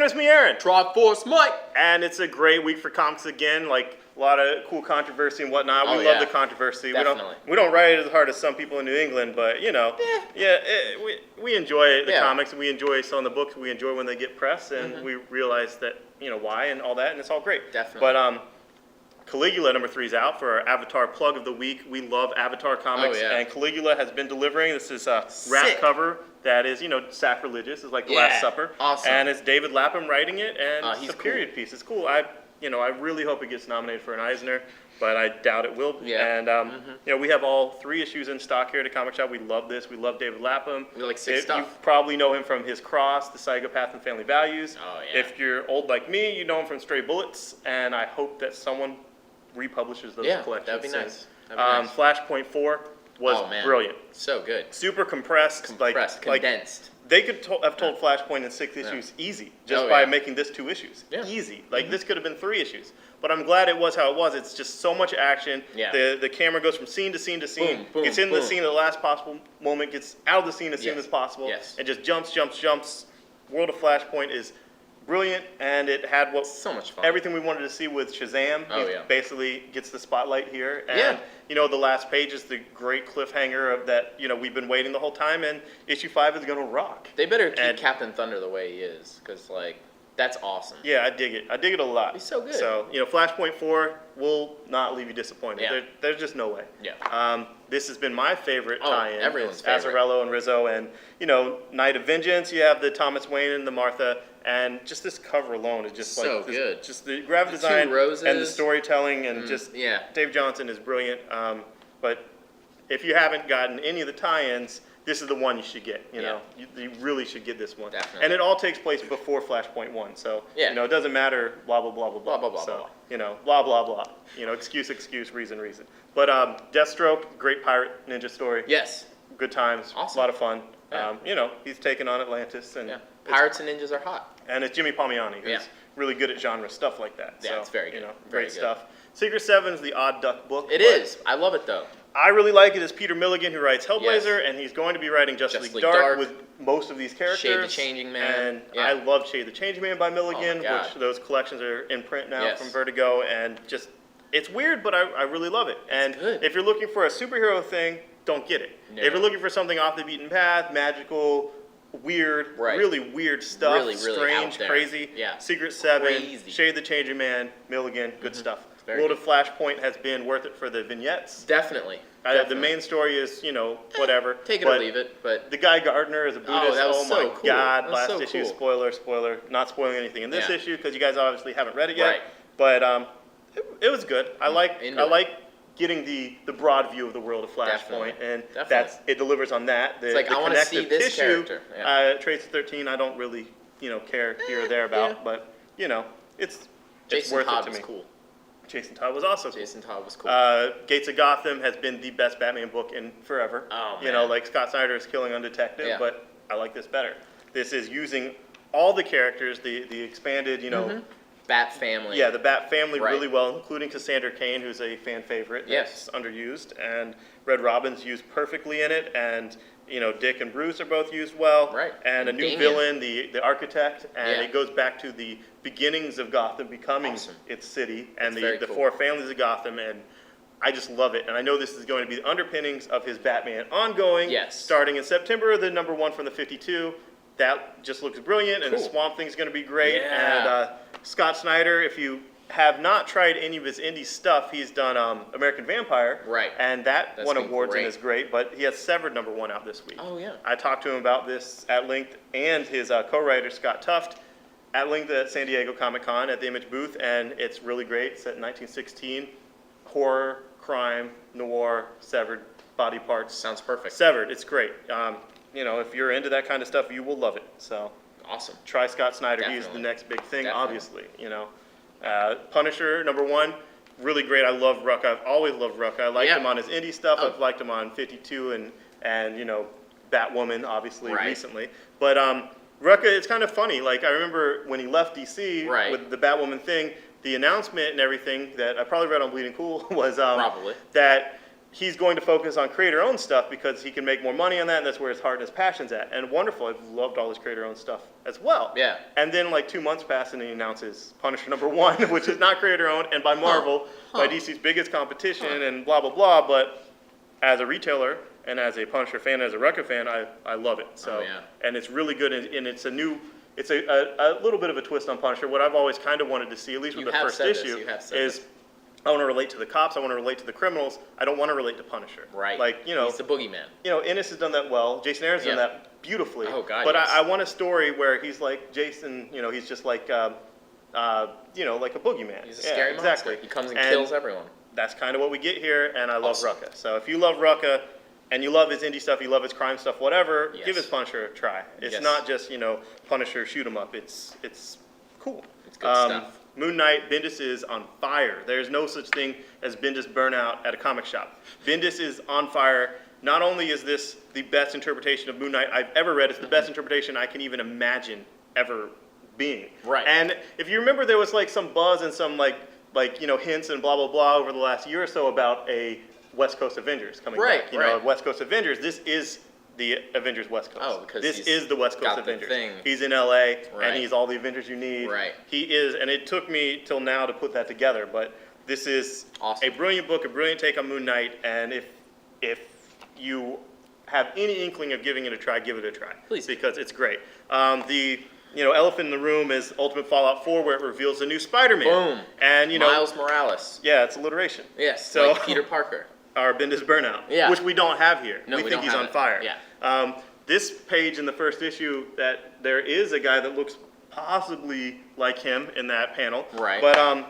Aaron, it's me, Aaron. Triforce Mike. And it's a great week for comics again. Like a lot of cool controversy and whatnot. We love the controversy. Definitely. We don't write it as hard as some people in New England, but you know, we enjoy the comics and we enjoy selling the books. We enjoy when they get press, and we realize that why and all that, and it's all great. Definitely. But Caligula #3 is out for our Avatar plug of the week. We love Avatar comics, and Caligula has been delivering. This is a wrap cover that is, sacrilegious. It's like The Last Supper. Awesome. And it's David Lapham writing it, and it's a cool. period piece. It's cool. I really hope it gets nominated for an Eisner, but I doubt it will. Yeah. And we have all 3 issues in stock here at the Comic Shop. We love this. We love David Lapham. We like sick stuff. You probably know him from his Cross, The Psychopath and Family Values. Oh yeah. If you're old like me, you know him from Stray Bullets, and I hope that someone republishes those collections. That'd be soon. nice. That'd be nice. Flashpoint 4 was brilliant. So good. Super compressed. Condensed. They could have told Flashpoint in 6 issues easy, just by making this 2 issues. Yeah. Easy. This could have been 3 issues. But I'm glad it was how it was. It's just so much action. Yeah. The camera goes from scene to scene to scene. Boom, boom, gets in the scene at the last possible moment, gets out of the scene as soon as possible. Yes. And just jumps. World of Flashpoint is brilliant, and it had so much fun. everything we wanted to see with Shazam. He basically gets the spotlight here, and the last page is the great cliffhanger of that. We've been waiting the whole time, and issue 5 is gonna rock. They better keep Captain Thunder the way he is, because that's awesome. Yeah, I dig it. I dig it a lot. He's so good. So Flashpoint 4 will not leave you disappointed. Yeah. There's just no way. Yeah. This has been my favorite tie-in. Everyone's favorite. Azzarello and Rizzo, and Night of Vengeance. You have the Thomas Wayne and the Martha, and just this cover alone is just so good. Just the graphic design roses. and the storytelling, and Dave Johnson is brilliant. But if you haven't gotten any of the tie-ins, this is the one you should get. You really should get this one. Definitely. And it all takes place before Flashpoint 1, so it doesn't matter. Blah blah blah blah blah. Blah, blah, blah, so blah blah blah. Excuse, reason. But Deathstroke, great pirate ninja story. Yes. Good times. Awesome. A lot of fun. Yeah. He's taking on Atlantis, and Pirates and ninjas are hot. and it's Jimmy Palmiotti, who's really good at genre stuff like that. Yeah, so, it's very good. great Very good. stuff. Secret Seven is the Odd Duck book. It is. I love it though. I really like it. It's Peter Milligan who writes Hellblazer, and he's going to be writing Justice League Dark with most of these characters. Shade the Changing Man. And I love Shade the Changing Man by Milligan, Oh which those collections are in print now from Vertigo, and just, it's weird, but I really love it. And if you're looking for a superhero thing, don't get it. No. If you're looking for something off the beaten path, magical, weird, really weird stuff, Really strange, out there. crazy, Yeah. Secret Seven, Crazy. Shade the Changing Man, Milligan, good stuff. Very World of Flashpoint has been worth it for the vignettes. Definitely. The main story is, whatever. Take it or leave it, but the Guy Gardner is a Buddhist. that was oh so my cool. God! That was Last so issue, cool. spoiler. Not spoiling anything in this issue because you guys obviously haven't read it yet. Right. But it was good. I like getting the broad view of the world of Flashpoint, and it delivers on that. It's like, I want to see this tissue, character. Trace 13, I don't really care here or there about, but it's Jason worth Todd it to was me. cool. Jason Todd was also cool. Jason Todd was cool. Gates of Gotham has been the best Batman book in forever. Oh, man. Like Scott Snyder is killing on Detective, but I like this better. This is using all the characters, the expanded, Bat family. Yeah, the Bat family really well, including Cassandra Cain, who's a fan favorite. That's underused, and Red Robin's used perfectly in it, and Dick and Bruce are both used well. Right. And a new villain, the Architect, and it goes back to the beginnings of Gotham becoming its city, and the 4 families of Gotham, and I just love it. And I know this is going to be the underpinnings of his Batman ongoing, starting in September, the #1 from the 52. That just looks brilliant, and the Swamp Thing's going to be great. And Scott Snyder, if you have not tried any of his indie stuff, he's done American Vampire, and that's won awards and is great. But he has Severed #1 out this week. Oh yeah. I talked to him about this at length, and his co-writer Scott Tuft at length at San Diego Comic-Con at the Image booth, and it's really great. It's set in 1916, horror, crime, noir, severed body parts. Sounds perfect. Severed, it's great. If you're into that kind of stuff, you will love it. So awesome. Try Scott Snyder. He's the next big thing, obviously. Punisher #1, really great. I love Rucka. I've always loved Rucka. I liked him on his indie stuff. I've liked him on 52 and Batwoman, obviously, recently. But Rucka, it's kind of funny. Like, I remember when he left DC with the Batwoman thing, the announcement and everything that I probably read on Bleeding Cool was that he's going to focus on creator-owned stuff because he can make more money on that, and that's where his heart and his passion's at. And wonderful, I've loved all his creator-owned stuff as well. Yeah. And then like 2 months pass, and he announces Punisher #1, which is not creator-owned, and by Marvel, by DC's biggest competition, and blah, blah, blah. But as a retailer, and as a Punisher fan, as a Rucka fan, I love it. So, and it's really good, and it's a new, it's a little bit of a twist on Punisher. What I've always kind of wanted to see, at least with the first issue, is I want to relate to the cops. I want to relate to the criminals. I don't want to relate to Punisher. Right. Like, you know, he's the boogeyman. You know, Ennis has done that well. Jason Aaron's done that beautifully. Oh God. But I want a story where he's like Jason. You know, he's just like, you know, like a boogeyman. He's a scary monster. He comes and kills everyone. That's kind of what we get here, and I love Rucka. So if you love Rucka, and you love his indie stuff, you love his crime stuff, whatever, give his Punisher a try. It's not just, you know, Punisher, shoot 'em up. It's cool. It's good stuff. Moon Knight, Bendis is on fire. There's no such thing as Bendis burnout at a comic shop. Bendis is on fire. Not only is this the best interpretation of Moon Knight I've ever read, it's the best interpretation I can even imagine ever being. Right. And if you remember, there was like some buzz and some like you know, hints and blah, blah, blah over the last year or so about a West Coast Avengers coming back. You know, West Coast Avengers. This is the Avengers West Coast. Oh, because this is the West Coast Avengers. Thing. He's in LA, and he's all the Avengers you need. Right. He is, and it took me till now to put that together, but this is a brilliant book, a brilliant take on Moon Knight, and if you have any inkling of giving it a try, give it a try. Please. Because it's great. The elephant in the room is Ultimate Fallout 4, where it reveals the new Spider-Man. Boom. And, you know, Miles Morales. Yeah, it's alliteration. Yes, so, like Peter Parker. Our Bendis burnout, which we don't have here. No, we think he's on fire. Yeah. This page in the first issue, that there is a guy that looks possibly like him in that panel. Right. But,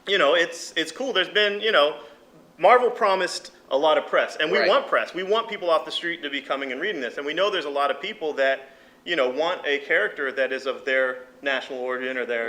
you know, it's cool. There's been, you know, Marvel promised a lot of press, and we want press. We want people off the street to be coming and reading this, and we know there's a lot of people that, you know, want a character that is of their national origin or their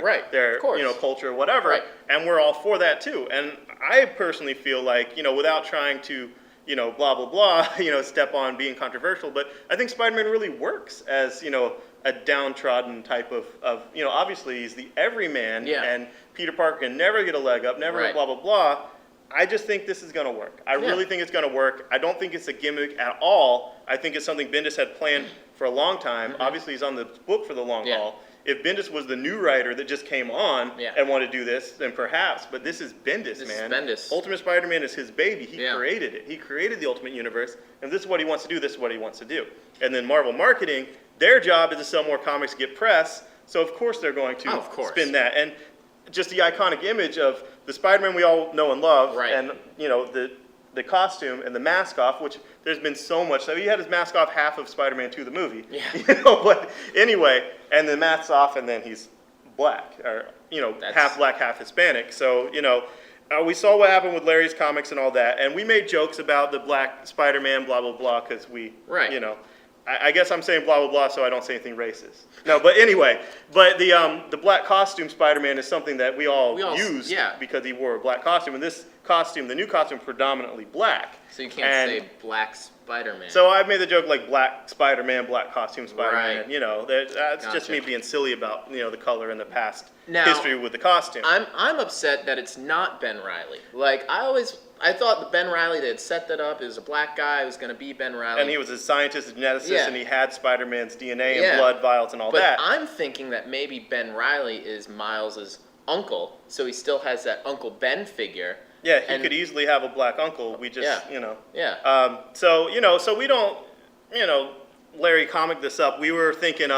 you know, culture or whatever, and we're all for that too. And I personally feel like, you know, without trying to, you know, blah blah blah, you know, step on being controversial, but I think Spider-Man really works as, you know, a downtrodden type of you know, obviously he's the everyman, and Peter Parker can never get a leg up, never blah blah blah. I just think this is going to work. I really think it's going to work. I don't think it's a gimmick at all. I think it's something Bendis had planned for a long time. Obviously, he's on the book for the long haul. If Bendis was the new writer that just came on and wanted to do this, then perhaps. But this is Bendis, man. This is Bendis. Ultimate Spider-Man is his baby. He created it. He created the Ultimate Universe. And if this is what he wants to do, this is what he wants to do. And then Marvel Marketing, their job is to sell more comics, get press. So, of course, they're going to spin that. And just the iconic image of the Spider-Man we all know and love, and, you know, the costume and the mask off, which there's been so much. So he had his mask off half of Spider-Man 2, the movie. You know, but anyway, and the mask's off, and then he's black, or, you know, half black, half Hispanic. So, you know, we saw what happened with Larry's comics and all that, and we made jokes about the black Spider-Man, blah, blah, blah, because we, you know, I guess I'm saying blah, blah, blah, so I don't say anything racist. No, but anyway, but the black costume Spider-Man is something that we all use because he wore a black costume. And this costume, the new costume, predominantly black. So you can't say black Spider-Man. So I've made the joke like black Spider-Man, black costume Spider-Man. You know, that's just me being silly about, you know, the color and the past history with the costume. I'm upset that it's not Ben Reilly. Like, I thought the Ben Reilly that had set that up is a black guy who was going to be Ben Reilly. And he was a scientist, a geneticist, and he had Spider-Man's DNA and blood vials and all that. But I'm thinking that maybe Ben Reilly is Miles's uncle, so he still has that Uncle Ben figure. Yeah, he could easily have a black uncle. We just, you know. So, you know, so we don't, you know, Larry comic this up. We were thinking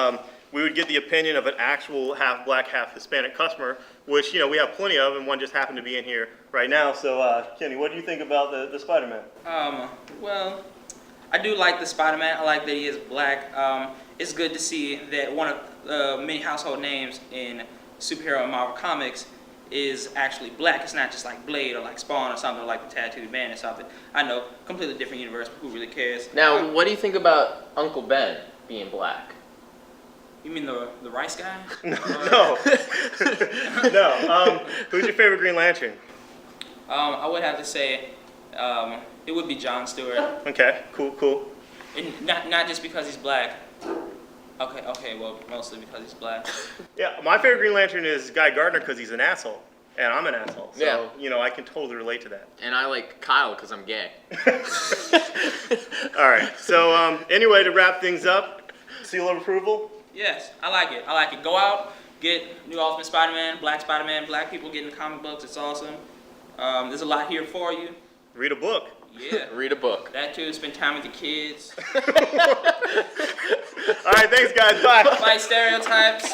we would get the opinion of an actual half black, half Hispanic customer, which, you know, we have plenty of, and one just happened to be in here right now. So, Kenny, what do you think about the Spider-Man? Well, I do like the Spider-Man. I like that he is black. It's good to see that one of the many household names in superhero and Marvel comics is actually black. It's not just like Blade or like Spawn or something, like the Tattooed Man or something. I know, completely different universe, but who really cares? Now, what do you think about Uncle Ben being black? You mean the rice guy? No. No. Who's your favorite Green Lantern? I would have to say it would be John Stewart. Okay, cool. And not just because he's black. Okay, well, mostly because he's black. Yeah, my favorite Green Lantern is Guy Gardner because he's an asshole. and I'm an asshole. So, I can totally relate to that. And I like Kyle because I'm gay. All right. So anyway, to wrap things up, seal of approval? Yes, I like it. Go out, get New Ultimate Spider-Man, Black people getting comic books. It's awesome. There's a lot here for you. Read a book. Yeah. Read a book. That too. Spend time with the kids. All right, thanks, guys. Bye. Fight stereotypes.